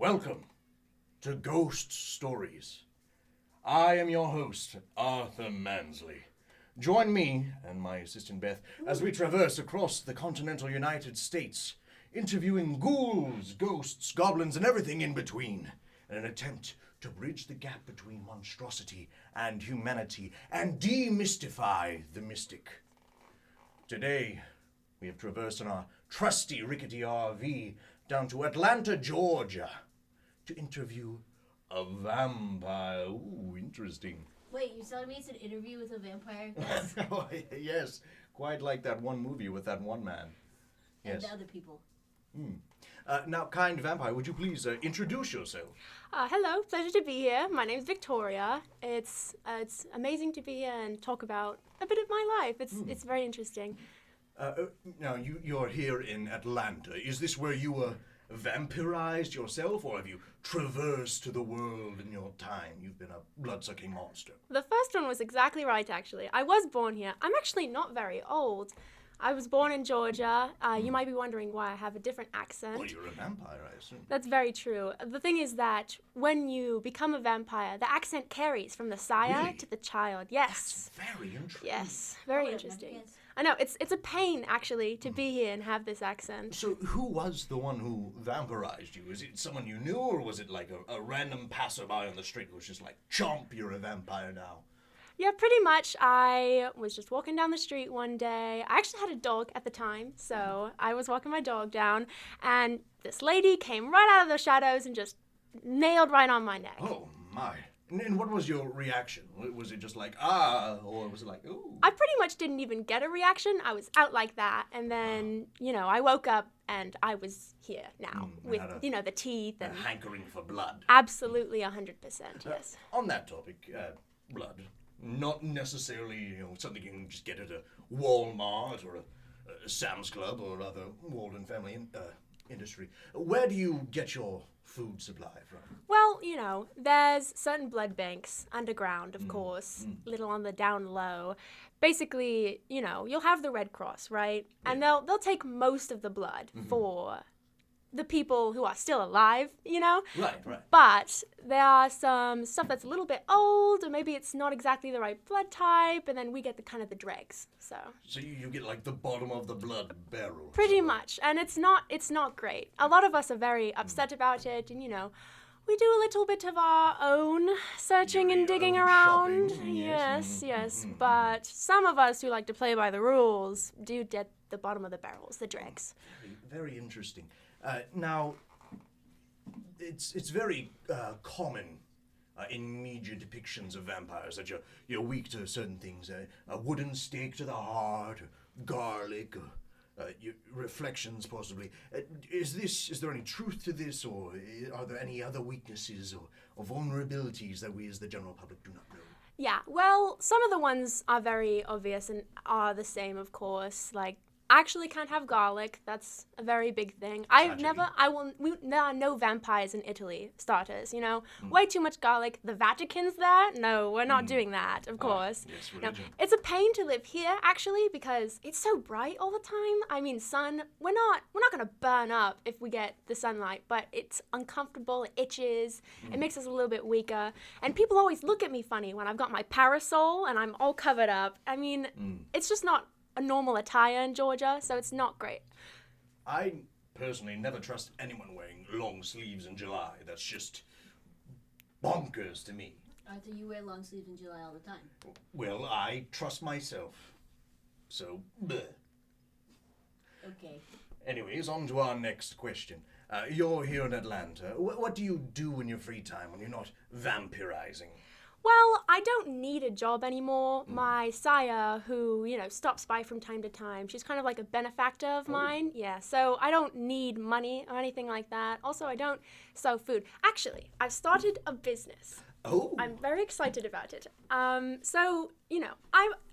Welcome to Ghost Stories. I am your host, Arthur Mansley. Join me and my assistant Beth as we traverse across the continental United States, interviewing ghouls, ghosts, goblins, and everything in between, in an attempt to bridge the gap between monstrosity and humanity and demystify the mystic. Today, we have traversed in our trusty rickety RV down to Atlanta, Georgia, to interview a vampire. Ooh, interesting. Wait, you're telling me it's an interview with a vampire? Oh, yes, quite like that one movie with that one man. And Yes. the other people. Now, kind vampire, would you please introduce yourself? Hello, pleasure to be here. My name's Victoria. It's amazing to be here and talk about a bit of my life. It's very interesting. Now, you're here in Atlanta. Is this where you were vampirized yourself, or have you traversed the world in your time? You've been a blood-sucking monster. The first one was exactly right, actually. I was born here. I'm actually not very old. I was born in Georgia. You might be wondering why I have a different accent. Well, you're a vampire, I assume. That's very true. The thing is that when you become a vampire, the accent carries from the sire Really? to the child. Yes. That's very interesting. Yes, very Oh, interesting. yes. I know, it's a pain, actually, to be here and have this accent. So, who was the one who vampirized you? Is it someone you knew, or was it like a random passerby on the street who was just like, chomp, you're a vampire now? Yeah, pretty much. I was just walking down the street one day. I actually had a dog at the time, so I was walking my dog down, and this lady came right out of the shadows and just nailed right on my neck. Oh, my. And what was your reaction? Was it just like, ah, or was it like, ooh? I pretty much didn't even get a reaction. I was out like that, and then, I woke up and I was here now with, had the teeth A and hankering for blood. absolutely 100%, yes. On that topic, blood, not necessarily something you can just get at a Walmart or a Sam's Club or other Walden family industry. Where do you get your food supply from? Well, there's certain blood banks underground, of course, little on the down low. Basically, you'll have the Red Cross, right? And they'll take most of the blood for the people who are still alive, Right. But there are some stuff that's a little bit old, or maybe it's not exactly the right blood type, and then we get the dregs. So You get like the bottom of the blood barrel. pretty much, and it's not great. A lot of us are very upset about it, and we do a little bit of our own searching and digging own around. shopping, Yes. But some of us who like to play by the rules do get the bottom of the barrels, the dregs. Very, very interesting. Now, it's very common in media depictions of vampires that you're weak to certain things. A wooden stake to the heart, garlic, your reflections possibly. Is there any truth to this, or are there any other weaknesses or vulnerabilities that we as the general public do not know? Yeah, well, some of the ones are very obvious and are the same, of course. Like, I actually can't have garlic. That's a very big thing. There are no vampires in Italy, starters, Way too much garlic. The Vatican's there? No, we're not doing that, of course. Yes, No, religion. it's a pain to live here, actually, because it's so bright all the time. I mean, sun, we're not going to burn up if we get the sunlight, but it's uncomfortable, it itches, it makes us a little bit weaker. And people always look at me funny when I've got my parasol and I'm all covered up. I mean, it's just not a normal attire in Georgia, so it's not great. I personally never trust anyone wearing long sleeves in July. That's just bonkers to me. Arthur, you wear long sleeves in July all the time. Well, I trust myself. So, bleh. Okay. Anyways, on to our next question. You're here in Atlanta. What do you do in your free time when you're not vampirizing? Well, I don't need a job anymore. My sire, who, stops by from time to time, she's kind of like a benefactor of mine. Yeah, so I don't need money or anything like that. Also, I don't sell food. Actually, I've started a business. Oh. I'm very excited about it.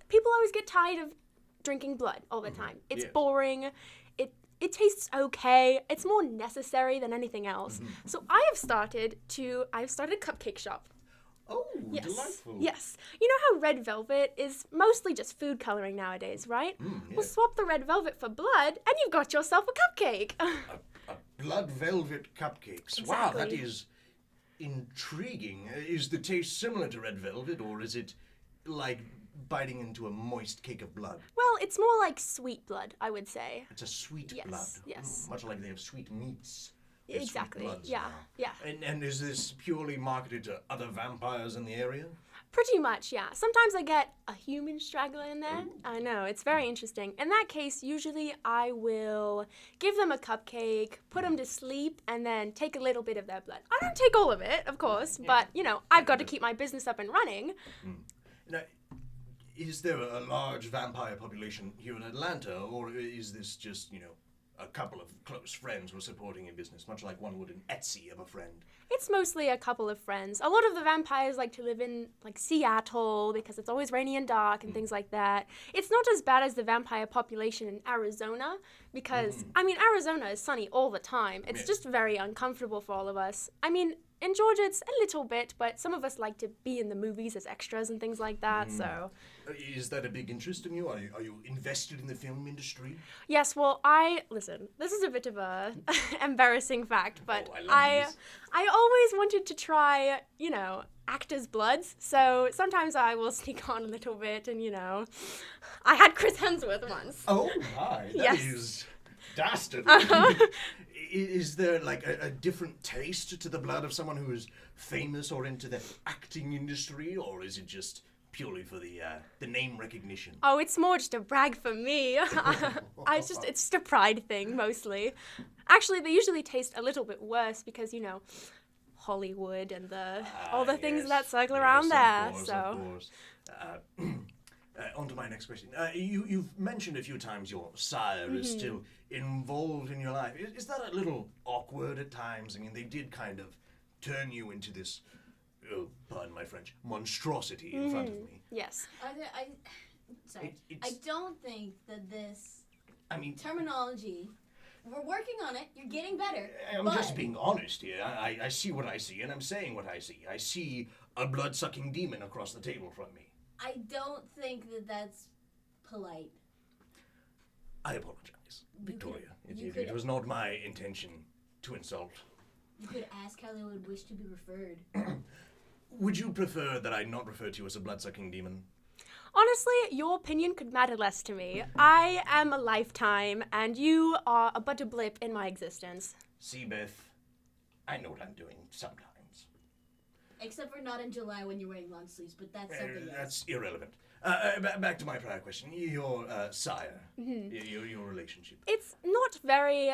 People always get tired of drinking blood all the time. It's boring. It tastes okay. It's more necessary than anything else. So I have started a cupcake shop. Oh, Yes. delightful. Yes. You know how red velvet is mostly just food coloring nowadays, right? Well, swap the red velvet for blood, and you've got yourself a cupcake. A blood velvet cupcakes. Wow, that Exactly. is intriguing. Is the taste similar to red velvet, or is it like biting into a moist cake of blood? Well, it's more like sweet blood, I would say. It's a sweet Yes, blood. yes. Much like they have sweet meats. they have sweet Exactly. bloods Yeah. now. Yeah. And is this purely marketed to other vampires in the area? Pretty much, yeah. Sometimes I get a human straggler in there. I know, it's very interesting. In that case, usually I will give them a cupcake, put them to sleep, and then take a little bit of their blood. I don't take all of it, of course, but, I've got to keep my business up and running. Now, is there a large vampire population here in Atlanta, or is this just, a couple of close friends who are supporting your business, much like one would in Etsy of a friend? It's mostly a couple of friends. A lot of the vampires like to live in, like, Seattle because it's always rainy and dark and things like that. It's not as bad as the vampire population in Arizona because, Arizona is sunny all the time. It's Yeah. just very uncomfortable for all of us. In Georgia, it's a little bit, but some of us like to be in the movies as extras and things like that, so... Is that a big interest in you? Are you invested in the film industry? Yes, well, listen, this is a bit of a embarrassing fact, but Oh, I love I these. always wanted to try, actors' bloods, so sometimes I will sneak on a little bit and, I had Chris Hemsworth once. Oh my, that Yes. is dastardly. Is there like a different taste to the blood of someone who is famous or into the acting industry, or is it just purely for the name recognition? Oh, it's more just a brag for me. It's just a pride thing, mostly. Actually, they usually taste a little bit worse because, Hollywood and all the things Yes, that circle around there, Of so... course. On to my next question. You've mentioned a few times your sire is still involved in your life. Is that a little awkward at times? They did kind of turn you into this, pardon my French, monstrosity in front of me. Yes. Sorry. It's- I don't think that this I mean, terminology. We're working on it. You're getting better. I'm but just being honest here. I see what I see, and I'm saying what I see. I see a blood-sucking demon across the table from me. I don't think that that's polite. I apologize, Victoria. you It could- was not my intention to insult. You could ask how they would wish to be referred. Would you prefer that I not refer to you as a blood-sucking demon? Honestly, your opinion could matter less to me. I am a lifetime, and you are but a blip in my existence. See, Beth, I know what I'm doing sometimes. Except for not in July when you're wearing long sleeves, but that's something else. That's irrelevant. Back to my prior question. Your sire, your relationship. It's not very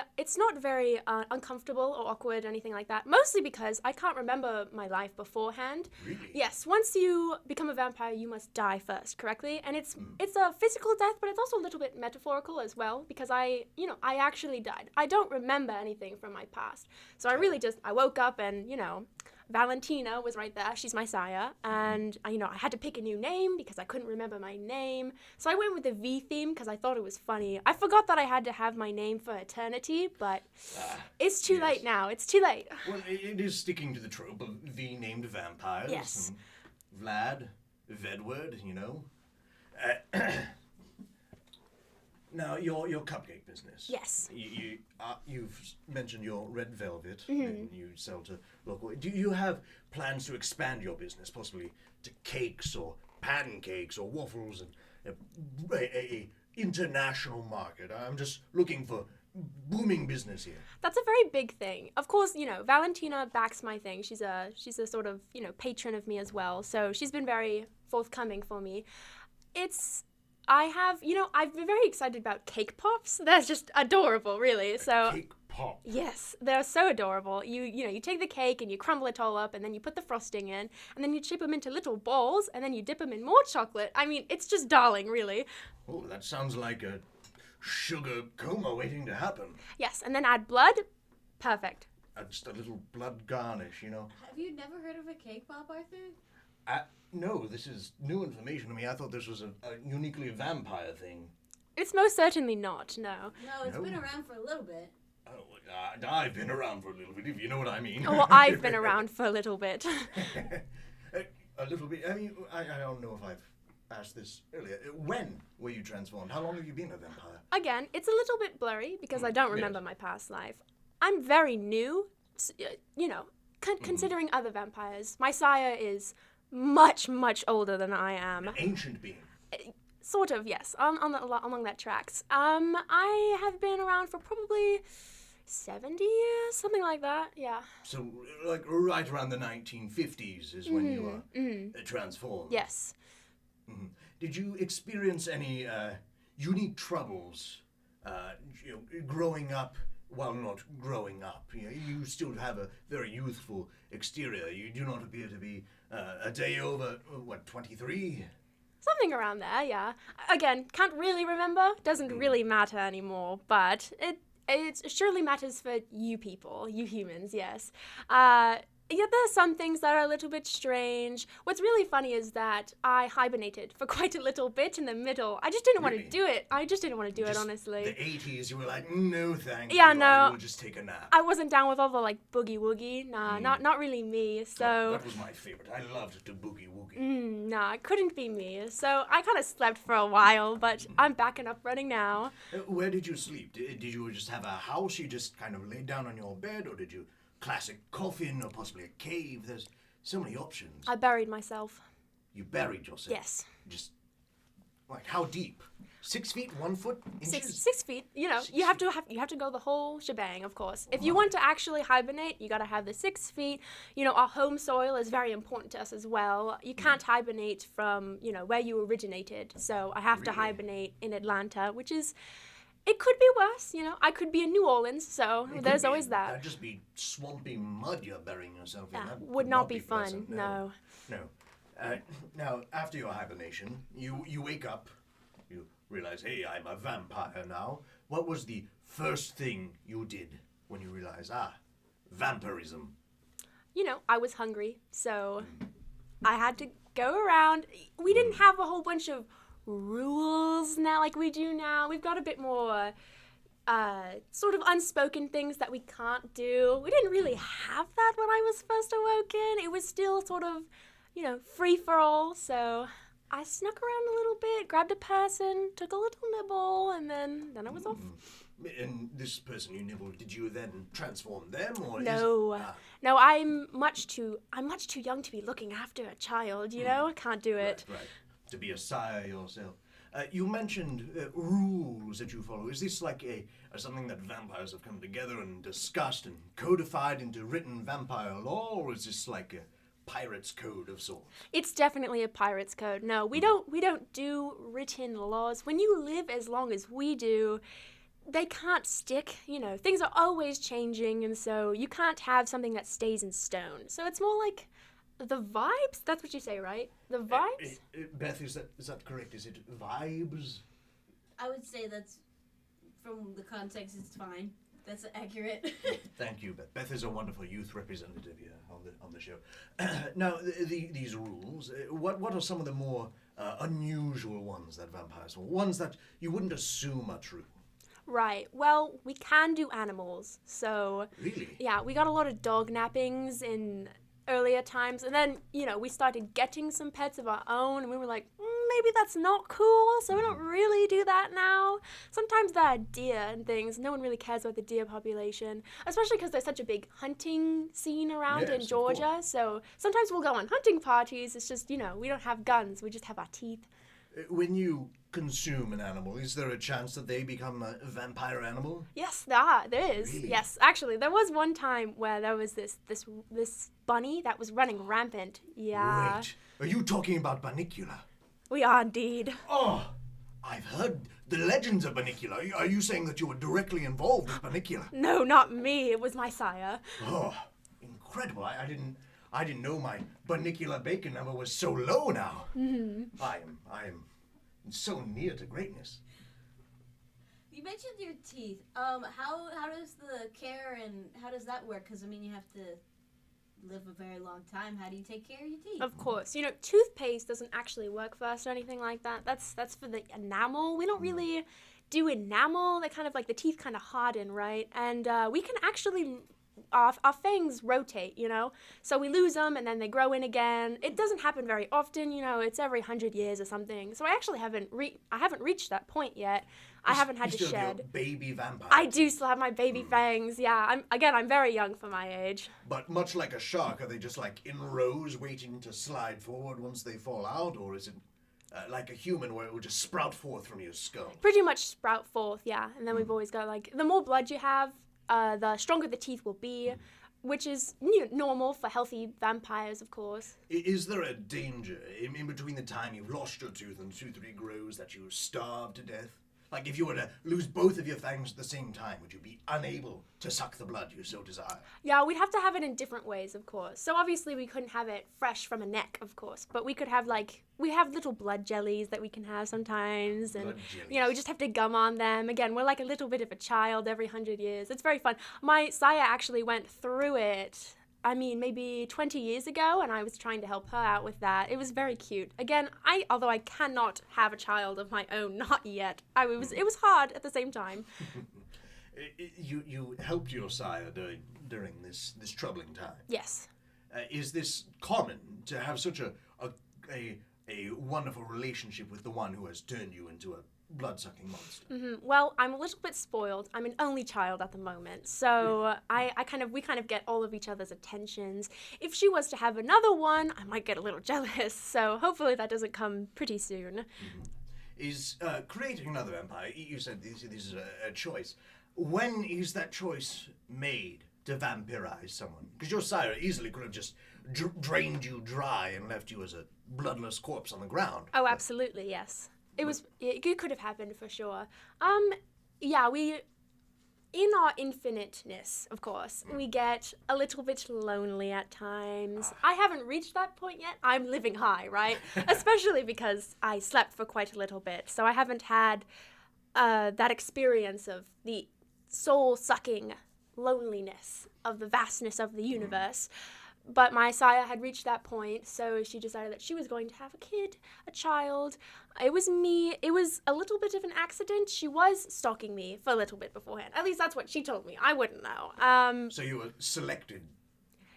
uncomfortable or awkward, anything like that. Mostly because I can't remember my life beforehand. Really? Yes, once you become a vampire, you must die first, correctly? And it's a physical death, but it's also a little bit metaphorical as well, because I actually died. I don't remember anything from my past. So I woke up and, Valentina was right there. She's my sire. And, I had to pick a new name because I couldn't remember my name. So I went with the V theme because I thought it was funny. I forgot that I had to have my name for eternity, but it's too yes. late now. It's too late. Well, it is sticking to the trope of V-named vampires. Yes. And Vlad, Vedward, Now, your cupcake business. Yes. You've mentioned your red velvet, and you sell to local. Do you have plans to expand your business, possibly to cakes or pancakes or waffles and a international market? I'm just looking for booming business here. That's a very big thing. Of course, Valentina backs my thing. She's a sort of, patron of me as well. So she's been very forthcoming for me. I've been very excited about cake pops. They're just adorable, really. So Cake pop. yes, they're so adorable. You take the cake and you crumble it all up and then you put the frosting in and then you shape them into little balls and then you dip them in more chocolate. It's just darling, really. Oh, that sounds like a sugar coma waiting to happen. Yes, and then add blood. Perfect. Just a little blood garnish, Have you never heard of a cake pop, Arthur? No, this is new information to me. I thought this was a uniquely vampire thing. It's most certainly not, no. No, it's No. been around for a little bit. Oh, I've been around for a little bit, if you know what I mean. Oh, well, I've been around for a little bit. A little bit. I don't know if I've asked this earlier. When were you transformed? How long have you been a vampire? Again, it's a little bit blurry because I don't Yes. remember my past life. I'm very new, considering other vampires. My sire is much, much older than I am. An ancient being. Sort of, yes, along that tracks. I have been around for probably 70 years, something like that, yeah. So, like, right around the 1950s is when you were transformed. Yes. Did you experience any unique troubles, growing up while not growing up? You still have a very youthful exterior. You do not appear to be a day over, 23? Something around there, yeah. Again, can't really remember, doesn't really matter anymore, but it surely matters for you people, you humans, yes. Yeah, there's some things that are a little bit strange. What's really funny is that I hibernated for quite a little bit in the middle. I just didn't want to do it. Honestly. The 80s, you were like, no thank Yeah, you, no. I will just take a nap. I wasn't down with all the, boogie woogie. Nah, not really me, so... That was my favorite. I loved to boogie woogie. Nah, it couldn't be me. So I kind of slept for a while, but I'm back and up running now. Where did you sleep? Did you just have a house? You just kind of laid down on your bed, or did you... classic coffin, or possibly a cave? There's so many options. I buried myself. You buried yourself? Yes. Just, like, how deep? 6 feet, 1 foot, inches? 6 feet. You have to go the whole shebang, of course. If you want to actually hibernate, you gotta have the 6 feet. Our home soil is very important to us as well. You can't hibernate from, where you originated. So I have to hibernate in Atlanta, which is... It could be worse, I could be in New Orleans, so there's always that. That'd just be swampy mud you're burying yourself in. That would not be fun, pleasant. no. Now, after your hibernation, you wake up, you realize, hey, I'm a vampire now. What was the first thing you did when you realized, vampirism? I was hungry, so I had to go around. We didn't have a whole bunch of rules now like we do now. We've got a bit more sort of unspoken things that we can't do. We didn't really have that when I was first awoken. It was still sort of, free for all. So I snuck around a little bit, grabbed a person, took a little nibble, and then I was off. And this person you nibbled, did you then transform them, or no? No, I'm much too young to be looking after a child. I can't do it. Right. To be a sire yourself. You mentioned rules that you follow. Is this like something that vampires have come together and discussed and codified into written vampire law, or is this like a pirate's code of sorts? It's definitely a pirate's code. No, we don't do written laws. When you live as long as we do, they can't stick. Things are always changing, and so you can't have something that stays in stone. So it's more like the vibes? That's what you say, right? The vibes? Beth, is that correct? Is it vibes? I would say that's, from the context, it's fine. That's accurate. Thank you, Beth. Beth is a wonderful youth representative here on the show. Now, these rules, what are some of the more unusual ones that vampires follow? Ones that you wouldn't assume are true? Right. Well, we can do animals, so... Really? Yeah, we got a lot of dog nappings in earlier times, and then, we started getting some pets of our own, and we were like, maybe that's not cool, so we don't really do that now. Sometimes there are deer and things. No one really cares about the deer population, especially because there's such a big hunting scene around in Georgia, so sometimes we'll go on hunting parties. It's just, we don't have guns, we just have our teeth. When you consume an animal, is there a chance that they become a vampire animal? Yes, there is. Really? Yes, actually, there was one time where there was this bunny that was running rampant. Yeah. Wait, are you talking about Banicula? We are indeed. Oh, I've heard the legends of Banicula. Are you saying that you were directly involved with Banicula? No, not me. It was my sire. Oh, incredible. I didn't know my Banicula bacon number was so low now. Mm-hmm. I am so near to greatness. You mentioned your teeth. How does the care and how does that work? Because you have to live a very long time. How do you take care of your teeth? Of course. Toothpaste doesn't actually work for us or anything like that. That's for the enamel. We don't really do enamel. They kind of the teeth kind of harden, right? And we can actually... Our fangs rotate, so we lose them and then they grow in again. It doesn't happen very often, it's every 100 years or something. So I actually haven't reached that point yet. I haven't had you to still have your shed. baby vampire. I do still have my baby fangs. Yeah, I'm very young for my age. But much like a shark, are they just like in rows waiting to slide forward once they fall out, or is it like a human where it will just sprout forth from your skull? Pretty much sprout forth, yeah. And then we've always got like the more blood you have, the stronger the teeth will be, which is normal for healthy vampires, of course. Is there a danger in between the time you've lost your tooth and the tooth regrows that you starve to death? Like if you were to lose both of your fangs at the same time, would you be unable to suck the blood you so desire? Yeah, we'd have to have it in different ways, of course. So obviously we couldn't have it fresh from a neck, of course, but we could have we have little blood jellies that we can have sometimes, and we just have to gum on them. Again, we're like a little bit of a child every 100 years. It's very fun. My Saya actually went through it. I mean, maybe 20 years ago, and I was trying to help her out with that. It was very cute. Again, although I cannot have a child of my own, not yet. It was hard at the same time. You helped your sire during this troubling time. Yes. Is this common to have such a wonderful relationship with the one who has turned you into a blood-sucking monster? Well, I'm a little bit spoiled. I'm an only child at the moment, so we kind of get all of each other's attentions. If she was to have another one, I might get a little jealous. So hopefully that doesn't come pretty soon. Is creating another vampire? You said this is a choice. When is that choice made to vampirize someone? Because your sire easily could have just drained you dry and left you as a bloodless corpse on the ground. Oh, absolutely, yes. It could have happened for sure. In our infiniteness, of course, we get a little bit lonely at times. I haven't reached that point yet. I'm living high, right? Especially because I slept for quite a little bit, so I haven't had that experience of the soul-sucking loneliness of the vastness of the universe. But my sire had reached that point, so she decided that she was going to have a child. It was me. It was a little bit of an accident. She was stalking me for a little bit beforehand. At least that's what she told me. I wouldn't know. So you were selected?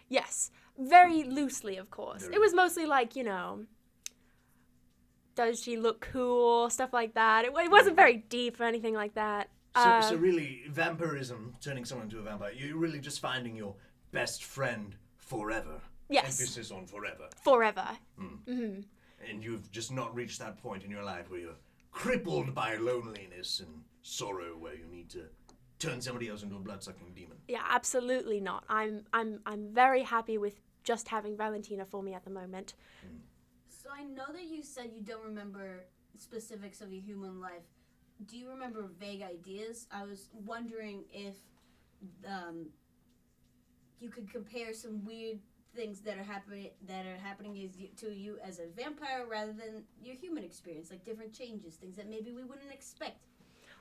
Yes. Very loosely, of course. It was mostly like, does she look cool, stuff like that. It wasn't very deep or anything like that. So really, vampirism, turning someone into a vampire, you're really just finding your best friend forever. Yes. Emphasis on forever. Forever. And you've just not reached that point in your life where you're crippled by loneliness and sorrow, where you need to turn somebody else into a blood-sucking demon. Yeah, absolutely not. I'm very happy with just having Valentina for me at the moment. So I know that you said you don't remember specifics of your human life. Do you remember vague ideas? I was wondering if you could compare some weird things that are happening to you as a vampire rather than your human experience, like different changes, things that maybe we wouldn't expect.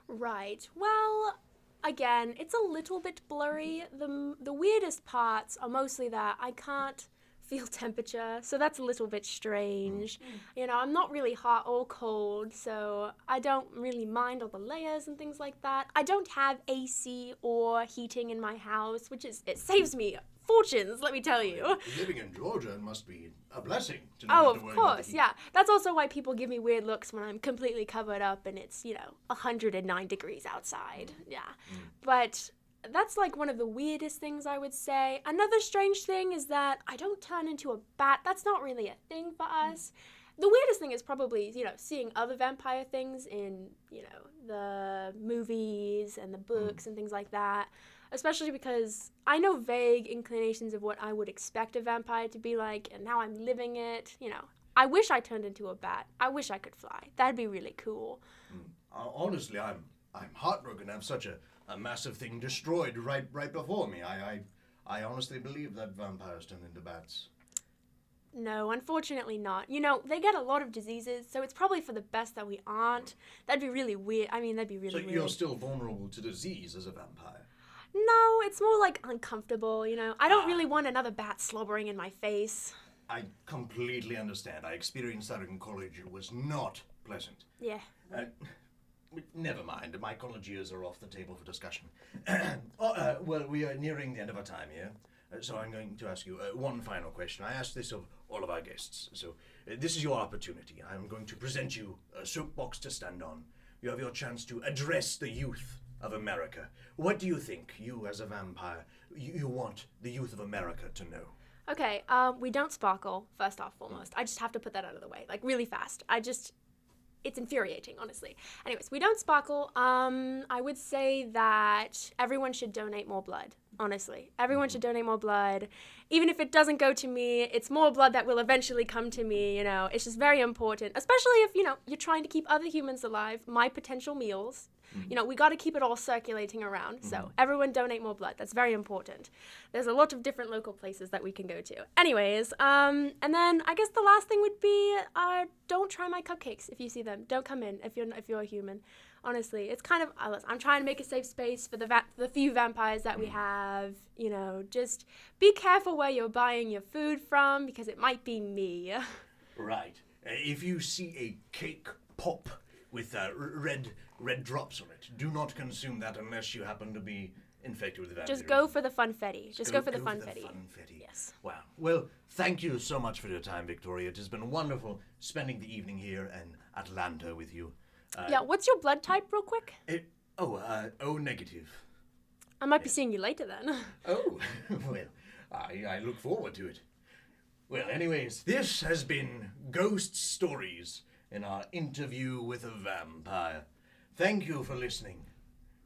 Right. Well, again, it's a little bit blurry. The weirdest parts are mostly that I can't feel temperature, so that's a little bit strange. I'm not really hot or cold, so I don't really mind all the layers and things like that. I don't have AC or heating in my house, it saves me fortunes, let me tell you. Living in Georgia must be a blessing to Oh, not have of to worry about the course, heat. yeah. That's also why people give me weird looks when I'm completely covered up and it's, 109 degrees outside. Yeah. But that's like one of the weirdest things I would say. Another strange thing is that I don't turn into a bat. That's not really a thing for us. The weirdest thing is probably, seeing other vampire things in, the movies and the books and things like that. Especially because I know vague inclinations of what I would expect a vampire to be like, and now I'm living it. I wish I turned into a bat. I wish I could fly. That'd be really cool. Honestly, I'm heartbroken to have such a massive thing destroyed right before me. I honestly believe that vampires turn into bats. No, unfortunately not. They get a lot of diseases, so it's probably for the best that we aren't. That'd be really weird. That'd be really weird. So you're still vulnerable to disease as a vampire? No, it's more like uncomfortable, I don't really want another bat slobbering in my face. I completely understand. I experienced that in college. It was not pleasant. Yeah. Never mind. My college years are off the table for discussion. Well, we are nearing the end of our time here. So I'm going to ask you one final question. I ask this of all of our guests. So this is your opportunity. I'm going to present you a soapbox to stand on. you have your chance to address the youth of America. What do you think, you as a vampire, you want the youth of America to know? Okay, we don't sparkle, first off, foremost. I just have to put that out of the way, like, really fast. It's infuriating, honestly. Anyways, we don't sparkle. I would say that everyone should donate more blood, honestly. Everyone should donate more blood. Even if it doesn't go to me, it's more blood that will eventually come to me, you know. It's just very important, especially if, you know, you're trying to keep other humans alive, my potential meals. You know, we got to keep it all circulating around. So everyone donate more blood. That's very important. There's a lot of different local places that we can go to. Anyways, and then I guess the last thing would be don't try my cupcakes if you see them. Don't come in if you're a human. Honestly, it's kind of I'm trying to make a safe space for the few vampires that we have. You know, just be careful where you're buying your food from because it might be me. Right. If you see a cake pop with red drops on it, do not consume that unless you happen to be infected with the vampirism. Just go for the funfetti. Just go for the funfetti. Funfetti. Yes. Wow. Well, thank you so much for your time, Victoria. It has been wonderful spending the evening here in Atlanta with you. Yeah, what's your blood type, real quick? O negative. I might be seeing you later then. Oh, well, I look forward to it. Well, anyways, this has been Ghost Stories in our interview with a vampire. Thank you for listening,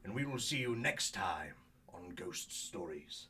and we will see you next time on Ghost Stories.